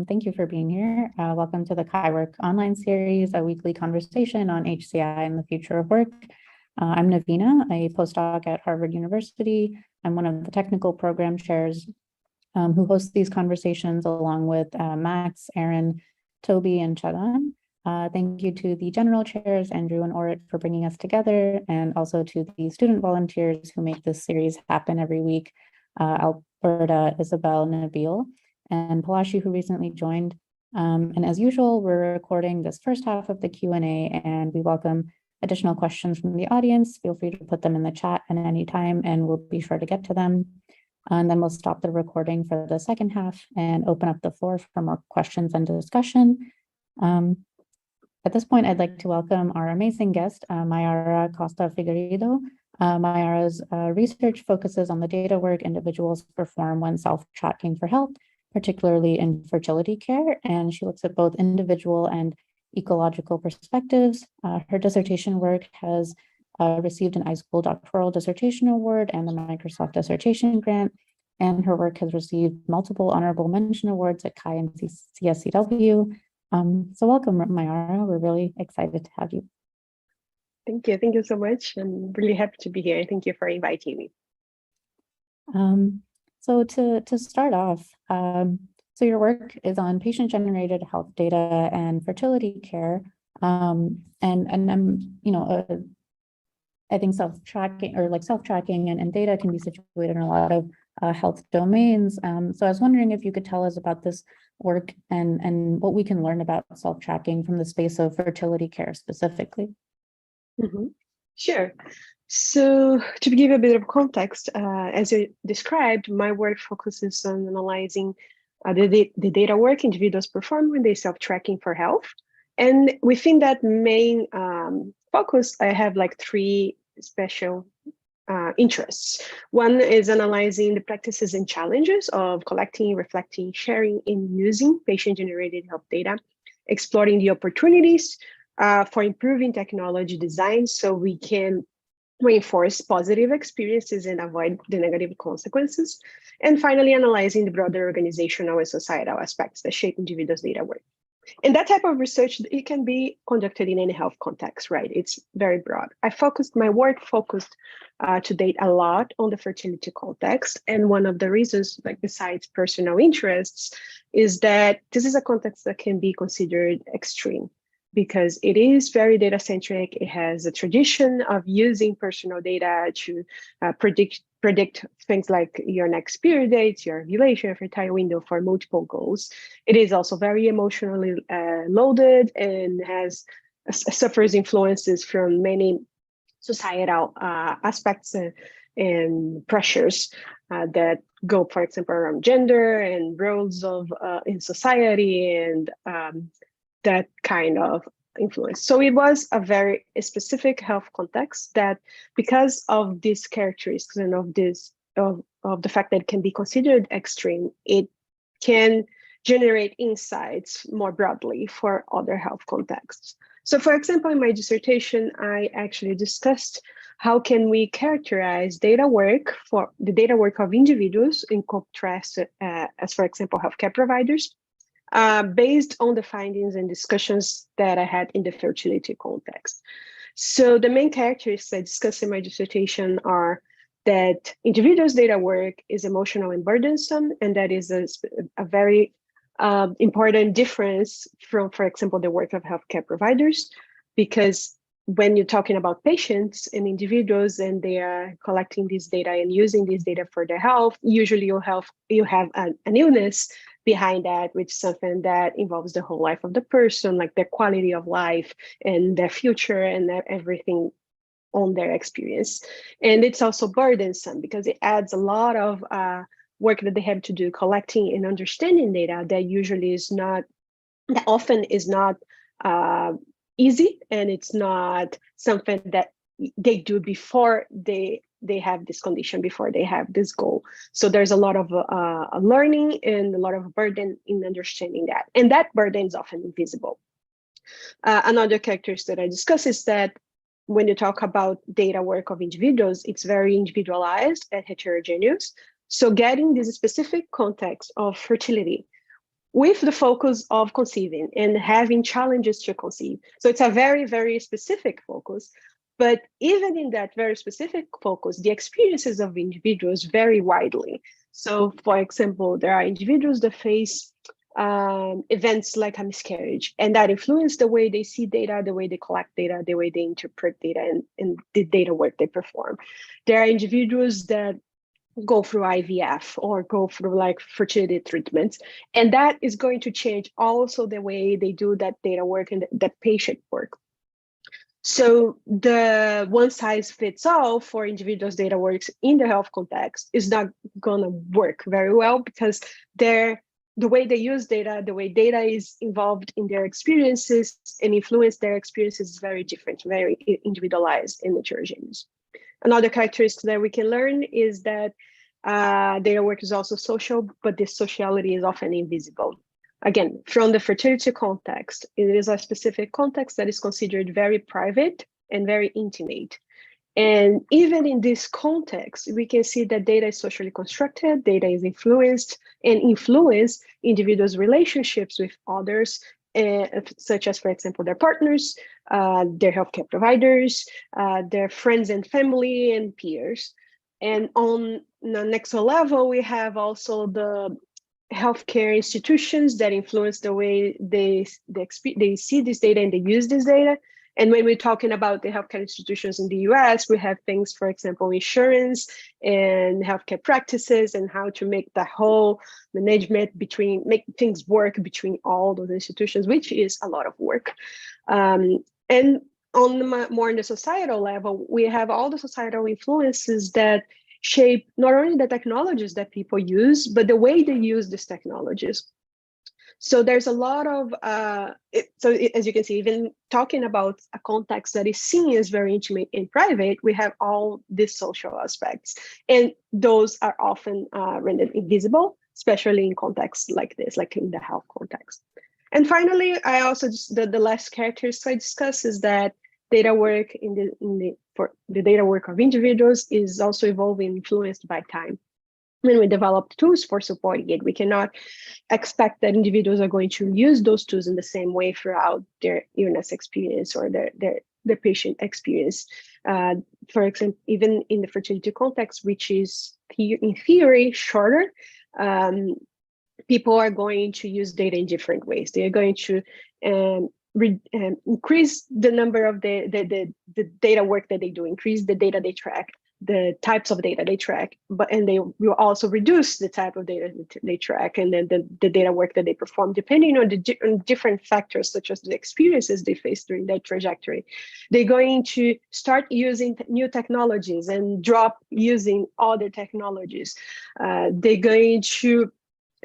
Thank you for being here. Welcome to the CHI-Work online series, a weekly conversation on HCI and the future of work. I'm Navina, a postdoc at Harvard University. I'm one of the technical program chairs who hosts these conversations along with Max, Aaron, Toby, and Chadan. Thank you to the general chairs, Andrew and Orit, for bringing us together, and also to the student volunteers who make this series happen every week, Alberta, Isabel, Nabil, and Palashi, who recently joined. And as usual, we're recording this first half of the Q&A, and we welcome additional questions from the audience. Feel free to put them in the chat at any time, and we'll be sure to get to them. And then we'll stop the recording for the second half and open up the floor for more questions and discussion. At this point, I'd like to welcome our amazing guest, Mayara Costa Figueiredo. Mayara's research focuses on the data work individuals perform when self-tracking for health, particularly in fertility care, and she looks at both individual and ecological perspectives. Her dissertation work has received an iSchool Doctoral Dissertation Award and the Microsoft Dissertation Grant, and her work has received multiple honorable mention awards at CHI and CSCW. So welcome, Mayara. We're really excited to have you. Thank you. Thank you so much. I'm really happy to be here. Thank you for inviting me. So to start off, so your work is on patient-generated health data and fertility care, and I'm, I think self-tracking and data can be situated in a lot of health domains. So I was wondering if you could tell us about this work and what we can learn about self-tracking from the space of fertility care specifically. Mm-hmm. Sure. So to give a bit of context, as you described, my work focuses on analyzing the data work individuals perform when they self-tracking for health. And within that main focus, I have like three special interests. One is analyzing the practices and challenges of collecting, reflecting, sharing, and using patient-generated health data, exploring the opportunities for improving technology design so we can reinforce positive experiences and avoid the negative consequences. And finally, analyzing the broader organizational and societal aspects that shape individuals' data work. And that type of research, it can be conducted in any health context, right? It's very broad. My work focused to date a lot on the fertility context. And one of the reasons, like besides personal interests, is that this is a context that can be considered extreme because it is very data centric. It has a tradition of using personal data to predict things like your next period dates, your ovulation, fertile window for multiple goals. It is also very emotionally loaded and suffers influences from many societal aspects and pressures that go, for example, around gender and roles of in society and that kind of influence. So it was a very specific health context that, because of these characteristics and of the fact that it can be considered extreme, it can generate insights more broadly for other health contexts. So for example, in my dissertation, I actually discussed how can we characterize data work for the data work of individuals in contrast as, for example, healthcare providers, based on the findings and discussions that I had in the fertility context. So the main characteristics I discussed in my dissertation are that individuals' data work is emotional and burdensome, and that is a very important difference from, for example, the work of healthcare providers, because when you're talking about patients and individuals and they are collecting this data and using this data for their health, usually you have an illness behind that, which is something that involves the whole life of the person, like their quality of life and their future and everything on their experience. And it's also burdensome because it adds a lot of work that they have to do collecting and understanding data that often is not easy, and it's not something that they do before they have this condition, before they have this goal. So there's a lot of learning and a lot of burden in understanding that. And that burden is often invisible. Another characteristic that I discuss is that when you talk about data work of individuals, it's very individualized and heterogeneous. So getting this specific context of fertility with the focus of conceiving and having challenges to conceive. So it's a very, very specific focus. But even in that very specific focus, the experiences of individuals vary widely. So, for example, there are individuals that face events like a miscarriage, and that influence the way they see data, the way they collect data, the way they interpret data, and the data work they perform. There are individuals that go through IVF or go through like fertility treatments, and that is going to change also the way they do that data work and that patient work. So the one size fits all for individuals' data works in the health context is not gonna work very well, because the way they use data, the way data is involved in their experiences and influence their experiences is very different, very individualized and heterogeneous. Another characteristic that we can learn is that data work is also social, but this sociality is often invisible. Again, from the fertility context, it is a specific context that is considered very private and very intimate. And even in this context, we can see that data is socially constructed, data is influenced and influence individuals' relationships with others, such as, for example, their partners, their healthcare providers, their friends and family and peers. And on the next level, we have also the healthcare institutions that influence the way they see this data and they use this data. And when we're talking about the healthcare institutions in the US, we have things, for example, insurance and healthcare practices and how to make the whole management make things work between all those institutions, which is a lot of work. And on the more in the societal level, we have all the societal influences that shape not only the technologies that people use, but the way they use these technologies. So there's a lot of, as you can see, even talking about a context that is seen as very intimate and private, we have all these social aspects. And those are often rendered invisible, especially in contexts like this, like in the health context. And finally, I also just, the last characteristic I discuss is that data work for the data work of individuals is also evolving, influenced by time. When we develop tools for supporting it, we cannot expect that individuals are going to use those tools in the same way throughout their illness experience or their patient experience. For example, even in the fertility context, which is in theory shorter, people are going to use data in different ways. They are going to increase the number of the data work that they do, increase the data they track, the types of data they track, and they will also reduce the type of data they track, and then the data work that they perform, depending on different factors, such as the experiences they face during their trajectory. They're going to start using new technologies and drop using other technologies. They're going to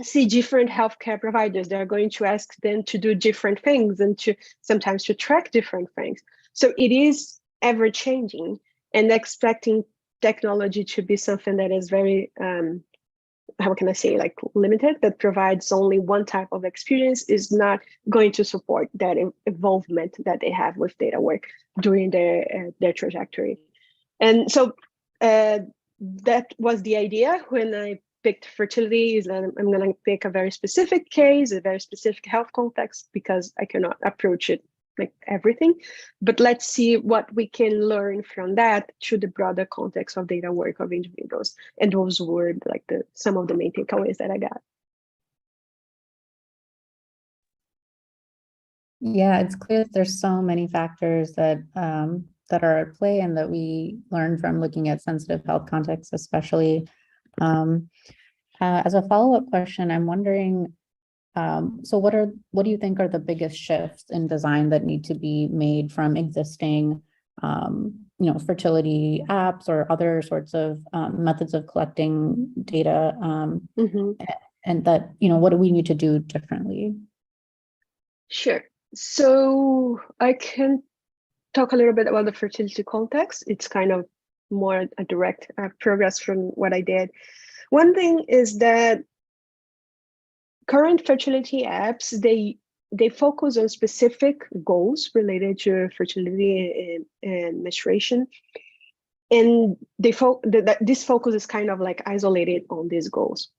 see different healthcare providers. They're going to ask them to do different things and sometimes to track different things. So it is ever changing, and expecting technology to be something that is very, how can I say, like limited, that provides only one type of experience is not going to support that involvement that they have with data work during their trajectory. And so that was the idea when I picked fertility. Is that I'm going to pick a very specific case, a very specific health context, because I cannot approach it like everything, but let's see what we can learn from that to the broader context of data work of individuals. And those were like some of the main takeaways that I got. Yeah, it's clear that there's so many factors that that are at play and that we learn from looking at sensitive health contexts, especially. As a follow-up question, I'm wondering, so what do you think are the biggest shifts in design that need to be made from existing, fertility apps or other sorts of methods of collecting data, and that, what do we need to do differently? Sure. So I can talk a little bit about the fertility context. It's kind of more a direct progress from what I did. One thing is that current fertility apps, they focus on specific goals related to fertility and menstruation, and this focus is kind of like isolated on these goals.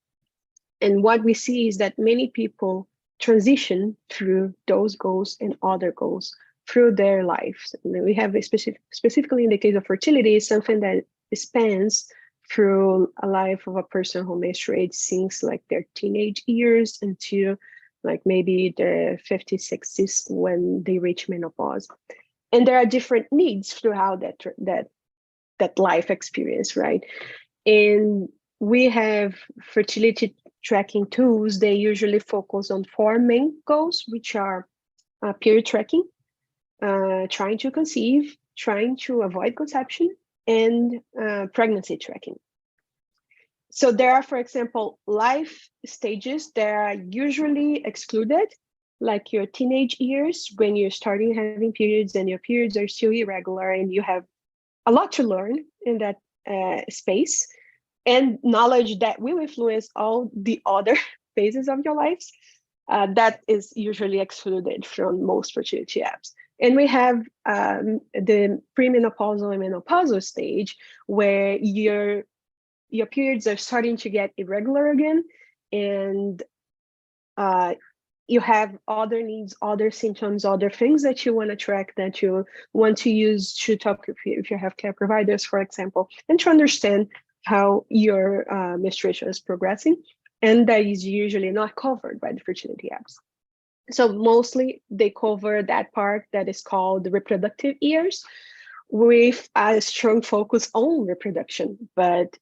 And what we see is that many people transition through those goals and other goals through their lives. And we have a specifically in the case of fertility, something that spans through a life of a person who menstruates since like their teenage years until like maybe the 50s, 60s when they reach menopause. And there are different needs throughout that life experience, right? And we have fertility tracking tools. They usually focus on 4 main goals, which are period tracking, trying to conceive, trying to avoid conception, and pregnancy tracking. So there are, for example, life stages that are usually excluded, like your teenage years when you're starting having periods and your periods are still irregular and you have a lot to learn in that space, and knowledge that will influence all the other phases of your lives. That is usually excluded from most fertility apps. And we have the premenopausal and menopausal stage where your periods are starting to get irregular again, and you have other needs, other symptoms, other things that you want to track, that you want to use to talk if you have care providers, for example, and to understand how your menstruation is progressing. And that is usually not covered by the fertility apps. So mostly they cover that part that is called the reproductive years, with a strong focus on reproduction. But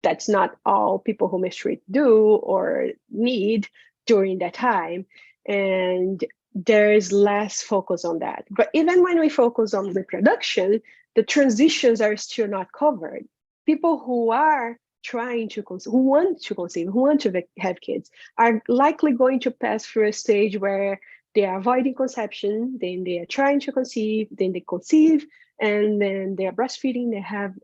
that's not all people who menstruate do or need during that time. And there is less focus on that. But even when we focus on reproduction, the transitions are still not covered. People who are trying to conceive, who want to have kids, are likely going to pass through a stage where they are avoiding conception, then they are trying to conceive, then they conceive, and then they are breastfeeding. They have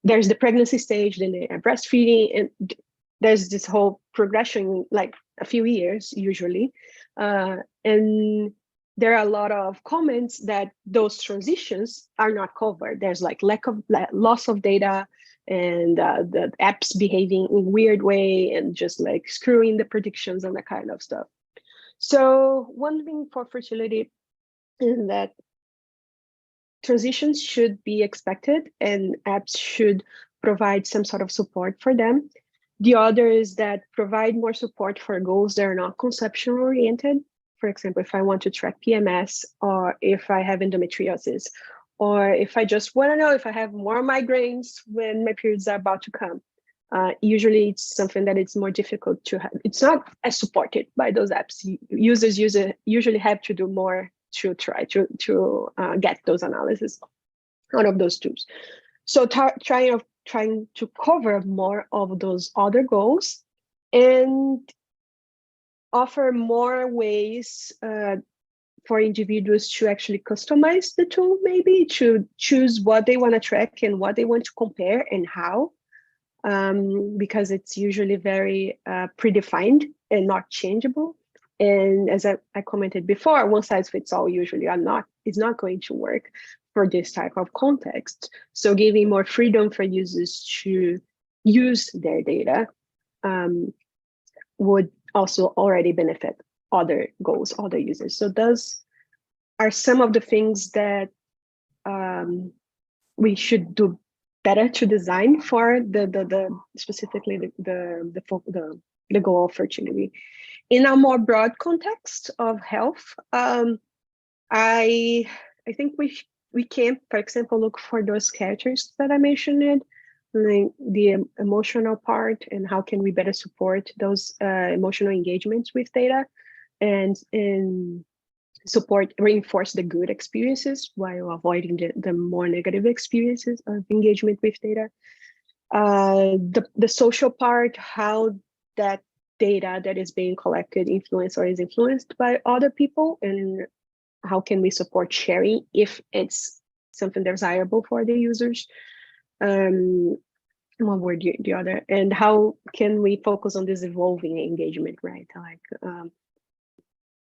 there's the pregnancy stage, then they are breastfeeding, and there's this whole progression, like a few years usually. And there are a lot of comments that those transitions are not covered. There's like loss of data, and the apps behaving in weird way and just like screwing the predictions and that kind of stuff. So one thing for fertility is that transitions should be expected and apps should provide some sort of support for them. The other is that provide more support for goals that are not conception oriented. For example, if I want to track PMS, or if I have endometriosis, or if I just want to know if I have more migraines when my periods are about to come. Usually it's something that it's more difficult to have. It's not as supported by those apps. Users usually have to do more to try to get those analyses out of those tools. So trying to cover more of those other goals and offer more ways for individuals to actually customize the tool, maybe to choose what they want to track and what they want to compare and how, because it's usually very predefined and not changeable. And as I commented before, one size fits all usually is not going to work for this type of context. So giving more freedom for users to use their data would also already benefit other goals, other users. So those are some of the things that we should do better to design for specifically the goal of fertility. In a more broad context of health, I think we can, for example, look for those characters that I mentioned, like the emotional part, and how can we better support those emotional engagements with data, and reinforce the good experiences while avoiding the more negative experiences of engagement with data. The social part, how that data that is being collected influenced or is influenced by other people, and how can we support sharing if it's something desirable for the users. One word, the other, and how can we focus on this evolving engagement, right? Like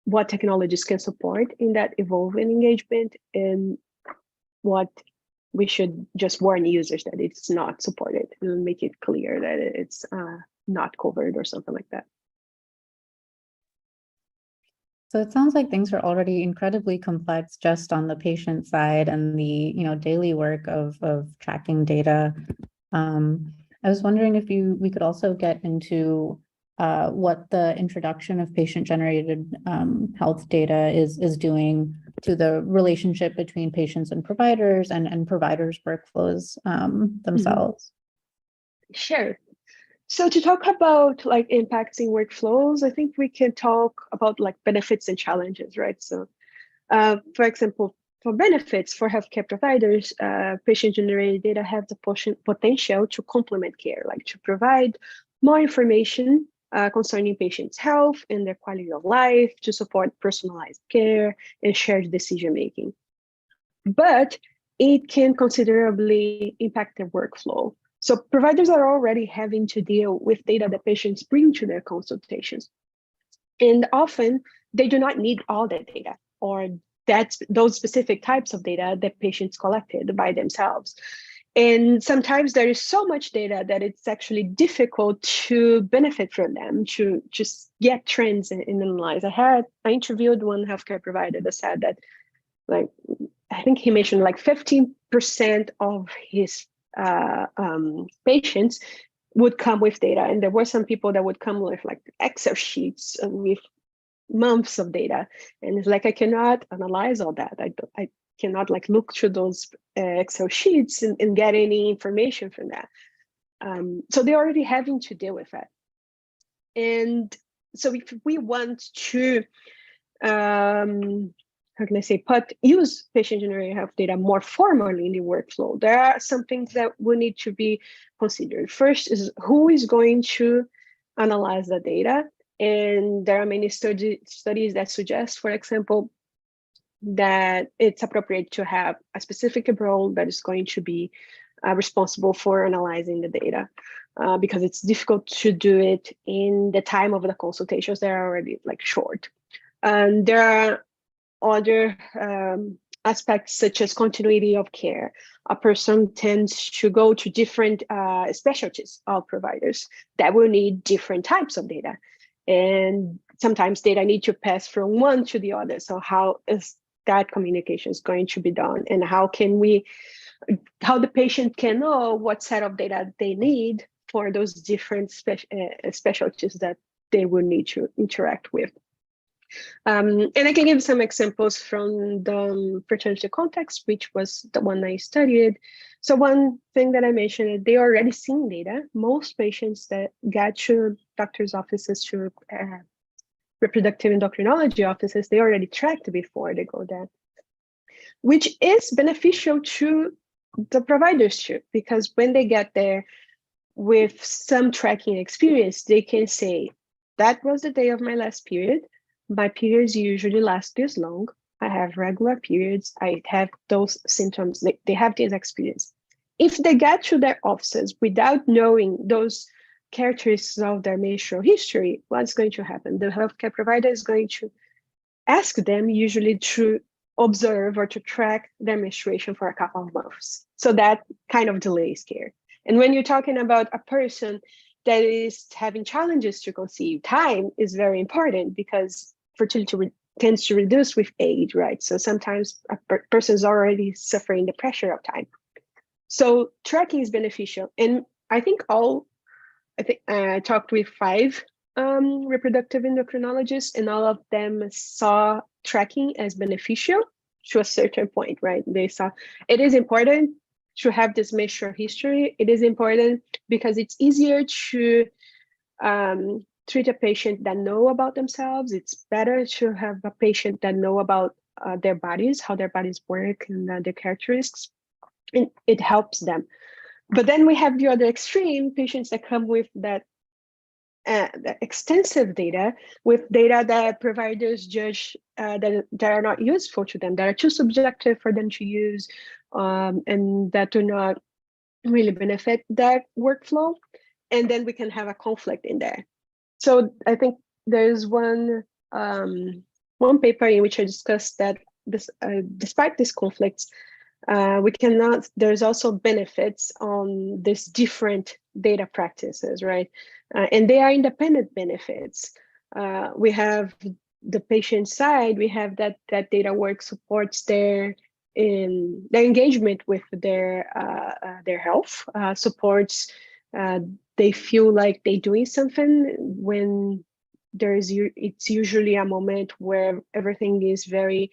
what technologies can support in that evolving engagement, and what we should just warn users that it's not supported, and make it clear that it's not covered or something like that. So it sounds like things are already incredibly complex just on the patient side and the, daily work of tracking data. I was wondering if we could also get into what the introduction of patient-generated health data is doing to the relationship between patients and providers and providers' workflows themselves. Sure. So to talk about like impacting workflows, I think we can talk about like benefits and challenges, right? So for example, for benefits for healthcare providers, patient-generated data have the potential to complement care, like to provide more information concerning patients' health and their quality of life, to support personalized care and shared decision-making. But it can considerably impact their workflow. So providers are already having to deal with data that patients bring to their consultations. And often they do not need all that data or those specific types of data that patients collected by themselves. And sometimes there is so much data that it's actually difficult to benefit from them, to just get trends and analyze. I interviewed one healthcare provider that said that, like, I think he mentioned like 15% of his patients would come with data. And there were some people that would come with like Excel sheets with months of data. And it's like, I cannot analyze all that. I cannot like look through those Excel sheets and get any information from that. So they're already having to deal with that. And so if we want to, how can I say, use patient-generated health data more formally in the workflow, there are some things that will need to be considered. First is who is going to analyze the data. And there are many studies that suggest, for example, that it's appropriate to have a specific role that is going to be responsible for analyzing the data, because it's difficult to do it in the time of the consultations that are already like short. And there are other aspects such as continuity of care. A person tends to go to different specialties of providers that will need different types of data. And sometimes data need to pass from one to the other. So how is that communication is going to be done? And how the patient can know what set of data they need for those different specialties that they will need to interact with. And I can give some examples from the fraternity context, which was the one I studied. So one thing that I mentioned is they already seen data. Most patients that get to doctor's offices, to reproductive endocrinology offices, they already tracked before they go there, which is beneficial to the providers too, because when they get there with some tracking experience, they can say, that was the day of my last period. My periods usually last this long. I have regular periods. I have those symptoms. They have this experience. If they get to their offices without knowing those characteristics of their menstrual history, what's going to happen? The healthcare provider is going to ask them usually to observe or to track their menstruation for a couple of months. So that kind of delays care. And when you're talking about a person that is having challenges to conceive, time is very important, because fertility tends to reduce with age, right? So sometimes a person is already suffering the pressure of time. So tracking is beneficial. And I talked with 5 reproductive endocrinologists, and all of them saw tracking as beneficial to a certain point, right? They saw it is important to have this menstrual history. It is important because it's easier to treat a patient that know about themselves. It's better to have a patient that know about their bodies, how their bodies work, and their characteristics. And it helps them. But then we have the other extreme, patients that come with that extensive data, with data that providers judge that are not useful to them, that are too subjective for them to use, and that do not really benefit that workflow. And then we can have a conflict in there. So I think there's one paper in which I discussed that despite these conflicts, there's also benefits on these different data practices, right? And they are independent benefits. We have the patient side, we have that data work supports their engagement with their health, supports they feel like they're doing something when it's usually a moment where everything is very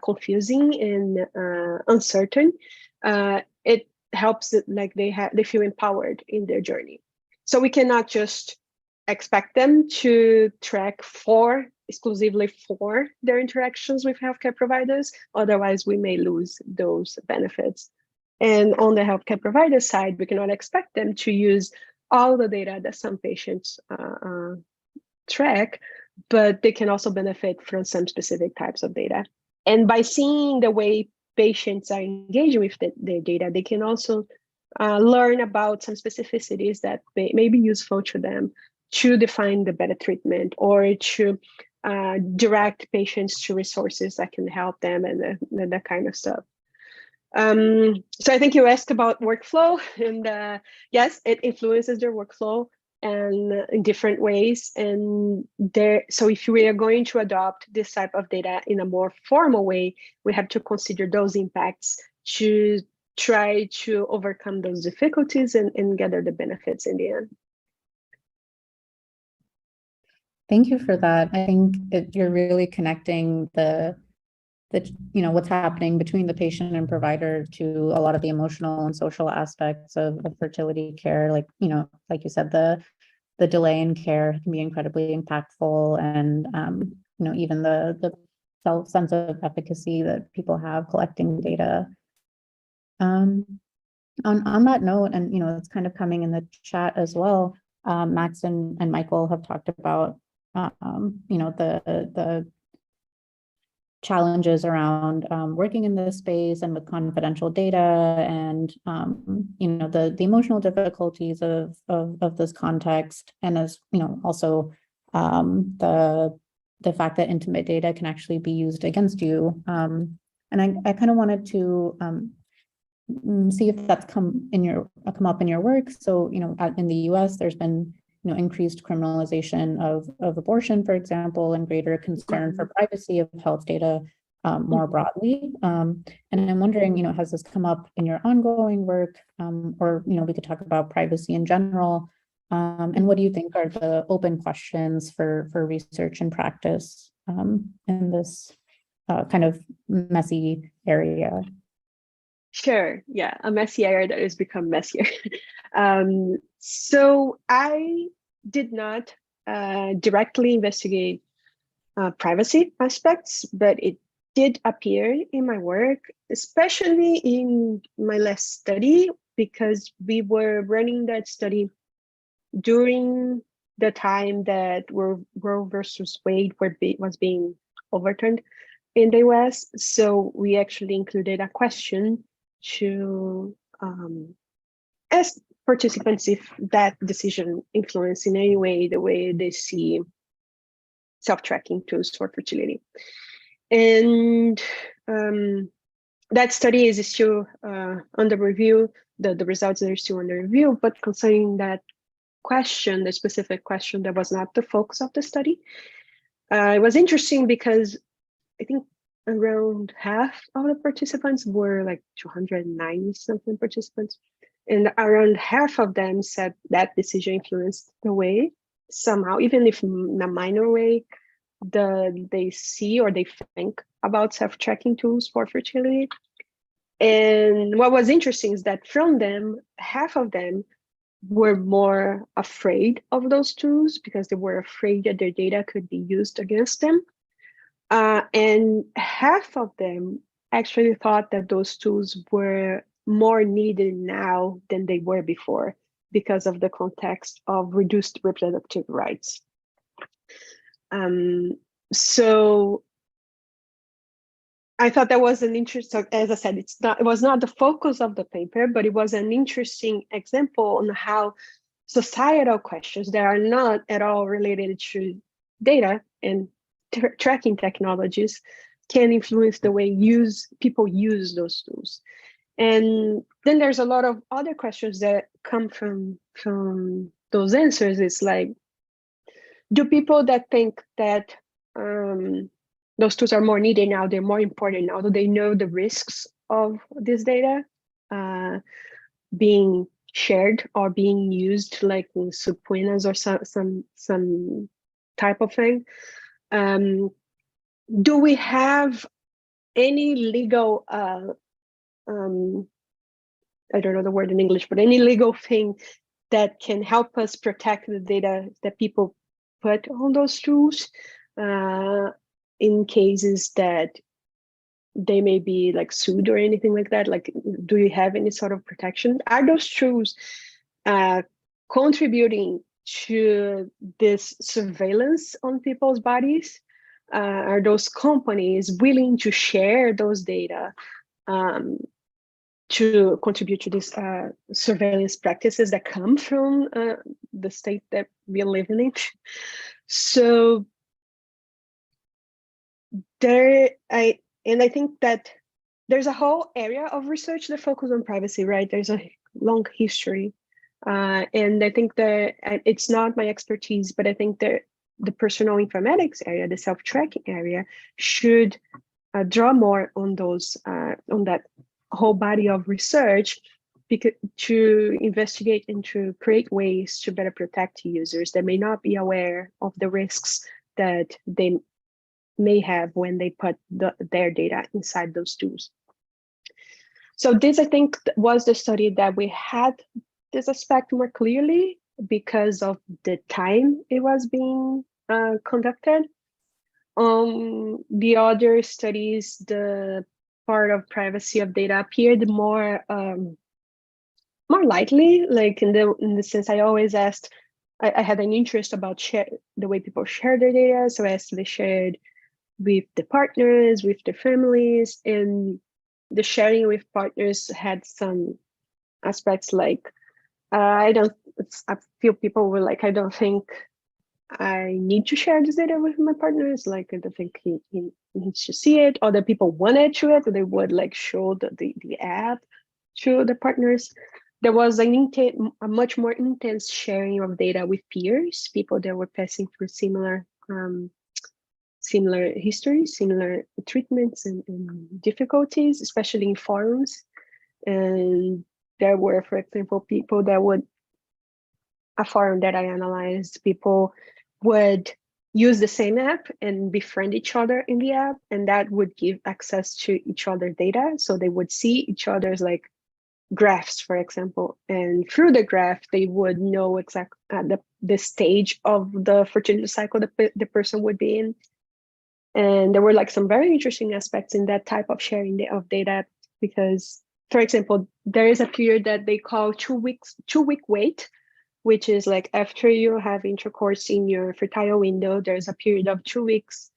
confusing and uncertain. It helps that like they feel empowered in their journey. So we cannot just expect them to track exclusively for their interactions with healthcare providers. Otherwise, we may lose those benefits. And on the healthcare provider side, we cannot expect them to use all the data that some patients track, but they can also benefit from some specific types of data. And by seeing the way patients are engaging with their data, they can also learn about some specificities that may be useful to them to define the better treatment or to direct patients to resources that can help them and that kind of stuff. So I think you asked about workflow, and yes, it influences their workflow and in different ways. And so if we are going to adopt this type of data in a more formal way, we have to consider those impacts to try to overcome those difficulties and gather the benefits in the end. Thank you for that. I think you're really connecting the what's happening between the patient and provider to a lot of the emotional and social aspects of fertility care. Like, like you said, the delay in care can be incredibly impactful, and even the sense of efficacy that people have collecting data. On that note, and it's kind of coming in the chat as well, Max and Michael have talked about the challenges around working in this space and with confidential data, and the emotional difficulties of this context, and as also the fact that intimate data can actually be used against you. And I kind of wanted to see if that's come up in your work. So in the US, there's been increased criminalization of abortion, for example, and greater concern for privacy of health data more broadly. And I'm wondering, has this come up in your ongoing work, or we could talk about privacy in general. And what do you think are the open questions for research and practice in this kind of messy area? Sure. Yeah, a messy area that has become messier. So I did not directly investigate privacy aspects, but it did appear in my work, especially in my last study, because we were running that study during the time that Roe versus Wade was being overturned in the US. So we actually included a question to ask participants if that decision influenced in any way the way they see self-tracking tools for fertility. And that study is still under review. The results are still under review, but concerning that question, the specific question, that was not the focus of the study. It was interesting because I think around half of the participants were like 290 something participants, and around half of them said that decision influenced the way somehow, even if in a minor way, they see or they think about self-tracking tools for fertility. And what was interesting is that from them, half of them were more afraid of those tools because they were afraid that their data could be used against them. And half of them actually thought that those tools were more needed now than they were before because of the context of reduced reproductive rights. So I thought that was an interesting, as I said, it was not the focus of the paper, but it was an interesting example on how societal questions that are not at all related to data and tracking technologies can influence the way people use those tools. And then there's a lot of other questions that come from those answers. It's like, do people that think that those tools are more needed now. They're more important now. Do they know the risks of this data being shared or being used, like in subpoenas or some type of thing? Do we have any legal I don't know the word in English, but any legal thing that can help us protect the data that people put on those tools in cases that they may be like sued or anything like that? Like, do you have any sort of protection? Are those tools contributing to this surveillance on people's bodies? Are those companies willing to share those data to contribute to these surveillance practices that come from the state that we are living in? So I think that there's a whole area of research that focuses on privacy, right? There's a long history. And I think that it's not my expertise, but I think that the personal informatics area, the self-tracking area, should draw more on those on that whole body of research, because to investigate and to create ways to better protect users that may not be aware of the risks that they may have when they put their data inside those tools. So this, I think, was the study that we had this aspect more clearly because of the time it was being conducted. The other studies, the part of privacy of data appeared more lightly, like in the sense I always asked, I had an interest about the way people share their data. So I asked, they shared with the partners, with their families, and the sharing with partners had some aspects like, a few people were like, I don't think I need to share this data with my partners. Like, I don't think he needs to see it. Other people wanted to it, they would like show the app to the partners. There was a much more intense sharing of data with peers, people that were passing through similar histories, similar treatments and difficulties, especially in forums. And there were, for example, people that would, a forum that I analyzed, people would use the same app and befriend each other in the app, and that would give access to each other data. So they would see each other's like graphs, for example, and through the graph, they would know exactly the stage of the fertility cycle that the person would be in. And there were like some very interesting aspects in that type of sharing of data, because, for example, there is a period that they call 2-week wait, which is like after you have intercourse in your fertile window, there's a period of 2 weeks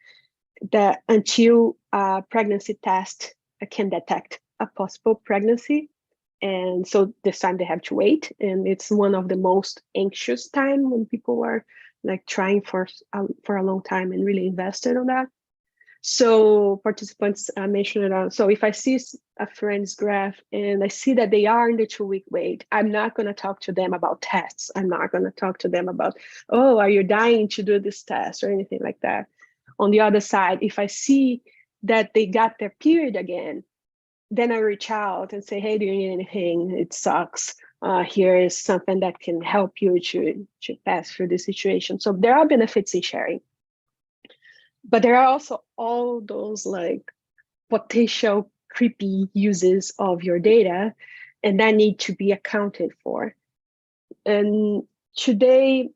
that until a pregnancy test can detect a possible pregnancy. And so this time they have to wait, and it's one of the most anxious time when people are like trying for a long time and really invested on that. So participants mentioned it. So if I see a friend's graph and I see that they are in the 2-week wait, I'm not going to talk to them about tests. I'm not going to talk to them about, oh, are you dying to do this test or anything like that. On the other side, if I see that they got their period again, then I reach out and say, hey, do you need anything? It sucks. Here is something that can help you to pass through this situation. So there are benefits in sharing. But there are also all those like potential creepy uses of your data, and that need to be accounted for. And today,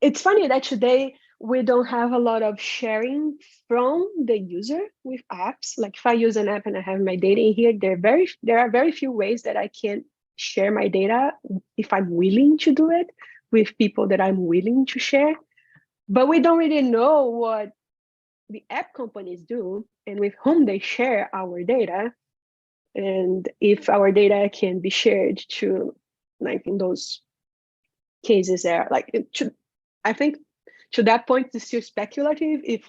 it's funny that today we don't have a lot of sharing from the user with apps. Like if I use an app and I have my data in here, there are very few ways that I can share my data if I'm willing to do it with people that I'm willing to share. But we don't really know what the app companies do and with whom they share our data, and if our data can be shared to, like in those cases there, like I think to that point it's still speculative if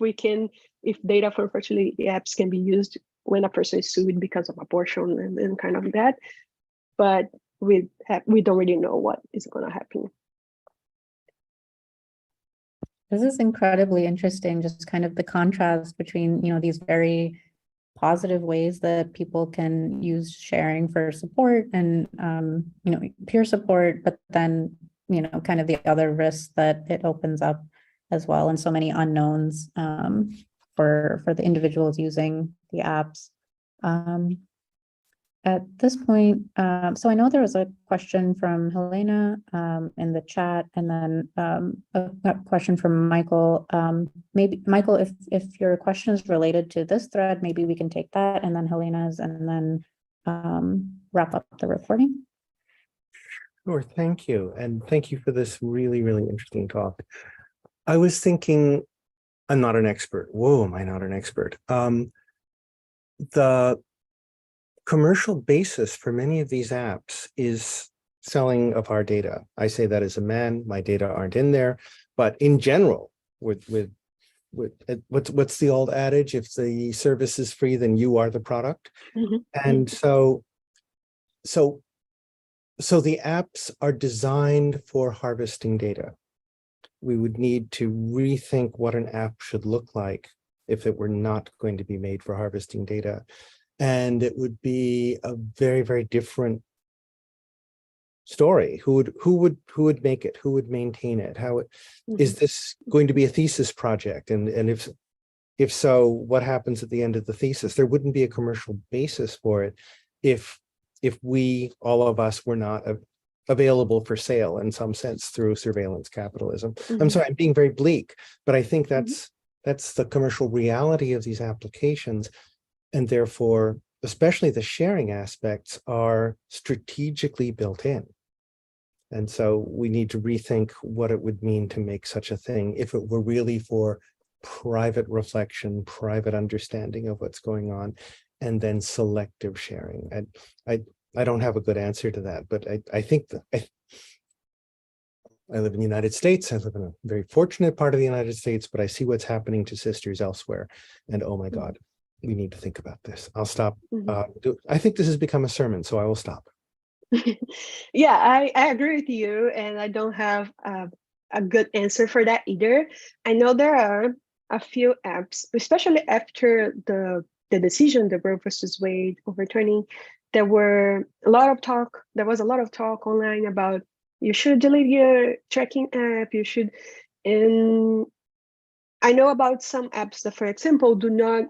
data from fertility apps can be used when a person is sued because of abortion and kind of that, but we don't really know what is going to happen. This is incredibly interesting, just kind of the contrast between, these very positive ways that people can use sharing for support and, peer support, but then, kind of the other risks that it opens up as well, and so many unknowns for the individuals using the apps. At this point, so I know there was a question from Helena in the chat, and then a question from Michael. Maybe Michael, if your question is related to this thread, maybe we can take that, and then Helena's, and then wrap up the recording. Sure, thank you. And thank you for this really, really interesting talk. I was thinking, I'm not an expert. Whoa, am I not an expert? The commercial basis for many of these apps is selling of our data. I say that as a man, my data aren't in there, but in general, with what's the old adage? If the service is free, then you are the product. Mm-hmm. And so the apps are designed for harvesting data. We would need to rethink what an app should look like if it were not going to be made for harvesting data. And it would be a very, very different story. Who would make it? Who would maintain it? Is this going to be a thesis project? And if so, what happens at the end of the thesis? There wouldn't be a commercial basis for it if we, all of us, were not available for sale in some sense through surveillance capitalism. I'm sorry, I'm being very bleak, but I think that's the commercial reality of these applications. And therefore, especially the sharing aspects are strategically built in. And so we need to rethink what it would mean to make such a thing if it were really for private reflection, private understanding of what's going on, and then selective sharing. I don't have a good answer to that, but I think that I live in the United States. I live in a very fortunate part of the United States, but I see what's happening to sisters elsewhere. And oh my God, we need to think about this. I'll stop. I think this has become a sermon, so I will stop. Yeah, I agree with you, and I don't have a good answer for that either. I know there are a few apps, especially after the decision, the Roe versus Wade overturning. There was a lot of talk online about you should delete your tracking app. You should, and I know about some apps that, for example, do not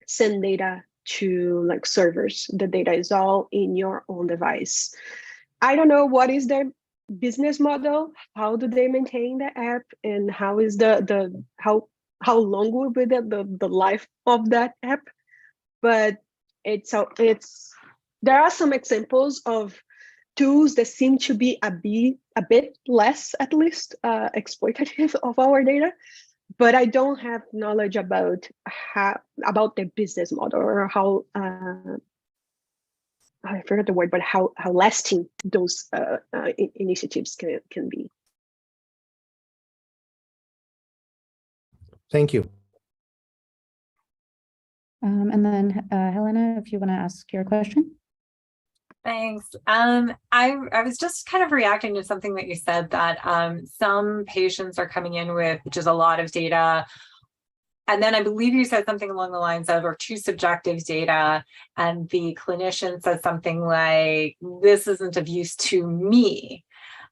send data to like servers. The data is all in your own device. I don't know what is their business model. How do they maintain the app, and how is how long will be the life of that app? But there are some examples of tools that seem to be a bit less, at least, exploitative of our data. But I don't have knowledge about the business model, or how I forgot the word, but how lasting those initiatives can be. Thank you. And then Helena, if you want to ask your question. Thanks. I was just kind of reacting to something that you said, that some patients are coming in with just a lot of data. And then I believe you said something along the lines of, or too subjective data, and the clinician says something like, this isn't of use to me.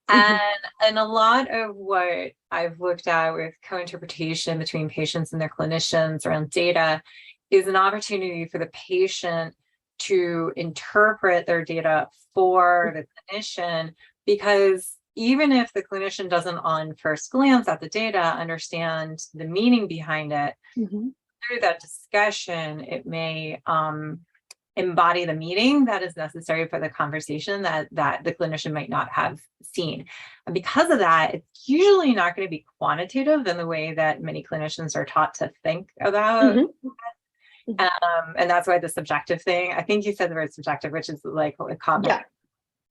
And a lot of what I've looked at with co-interpretation between patients and their clinicians around data is an opportunity for the patient to interpret their data for the clinician, because even if the clinician doesn't on first glance at the data understand the meaning behind it, through that discussion, it may embody the meaning that is necessary for the conversation that the clinician might not have seen. And because of that, it's usually not going to be quantitative in the way that many clinicians are taught to think about. And that's why the subjective thing, I think you said the word subjective, which is like a comment. Yeah.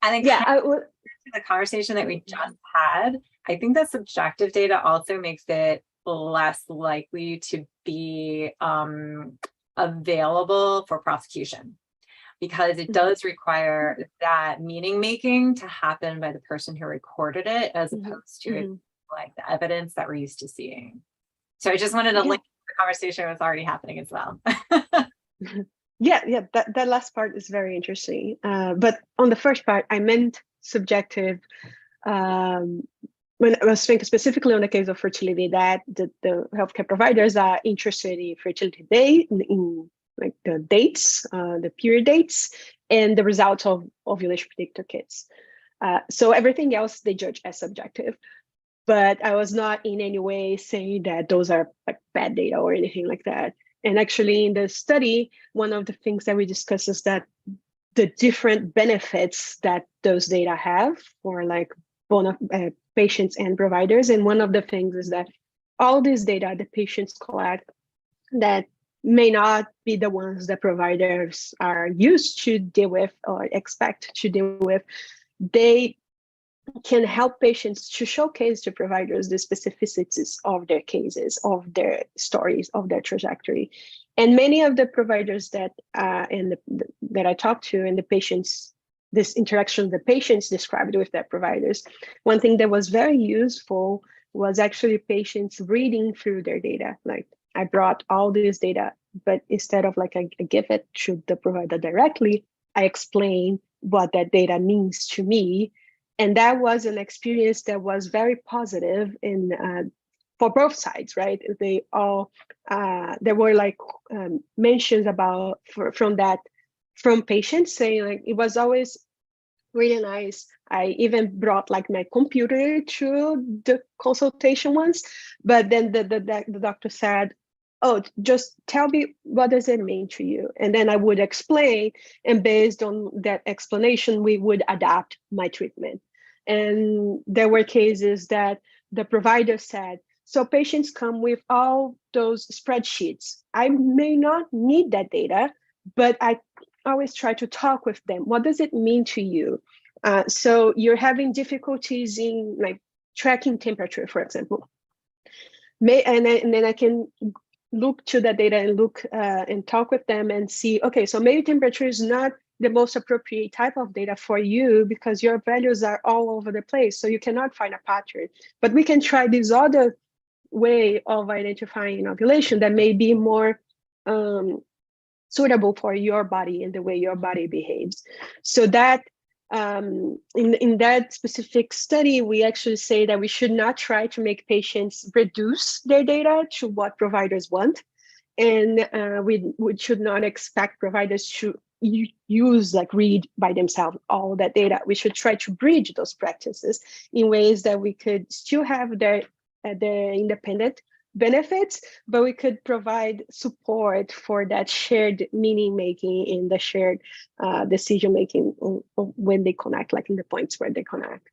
I think the conversation that we just had, I think that subjective data also makes it less likely to be available for prosecution, because it does require that meaning making to happen by the person who recorded it, as opposed to it like the evidence that we're used to seeing. So I just wanted to Yeah. link the conversation was already happening as well. Yeah, that last part is very interesting. But on the first part, I meant subjective. When I was thinking specifically on the case of fertility, that the healthcare providers are interested in fertility date, in like the dates, the period dates, and the results of ovulation predictor kits. So everything else they judge as subjective. But I was not in any way saying that those are like bad data or anything like that. And actually in the study, one of the things that we discussed is that the different benefits that those data have for like patients and providers. And one of the things is that all this data the patients collect that may not be the ones that providers are used to deal with or expect to deal with, they can help patients to showcase to providers the specificities of their cases, of their stories, of their trajectory. And many of the providers that that I talked to and the patients, this interaction the patients described with their providers, one thing that was very useful was actually patients reading through their data. Like, I brought all this data, but instead of like I give it to the provider directly, I explain what that data means to me. And that was an experience that was very positive for both sides, right? They all, there were like mentions about from patients saying like, it was always really nice. I even brought like my computer to the consultation once, but then the doctor said, oh, just tell me, what does it mean to you? And then I would explain, and based on that explanation, we would adapt my treatment. And there were cases that the provider said, so patients come with all those spreadsheets. I may not need that data, but I always try to talk with them. What does it mean to you? So you're having difficulties in like tracking temperature, for example. And then I can look to the data and look and talk with them and see, okay, so maybe temperature is not the most appropriate type of data for you because your values are all over the place, so you cannot find a pattern. But we can try this other way of identifying ovulation that may be more suitable for your body and the way your body behaves. So that in that specific study, we actually say that we should not try to make patients reduce their data to what providers want. And we should not expect providers to use, like read by themselves all that data. We should try to bridge those practices in ways that we could still have their independent benefits, but we could provide support for that shared meaning making and the shared decision making when they connect, like in the points where they connect.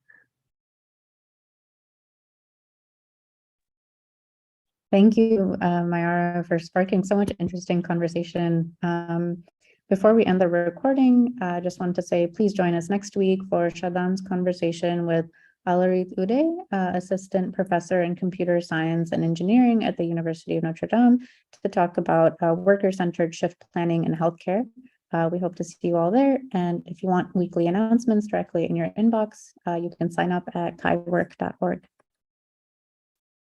Thank you, Mayara, for sparking so much interesting conversation. Before we end the recording, I just want to say, please join us next week for Shadam's conversation with Alarit Uday, Assistant Professor in Computer Science and Engineering at the University of Notre Dame, to talk about worker-centered shift planning in healthcare. We hope to see you all there. And if you want weekly announcements directly in your inbox, you can sign up at kaiwork.org.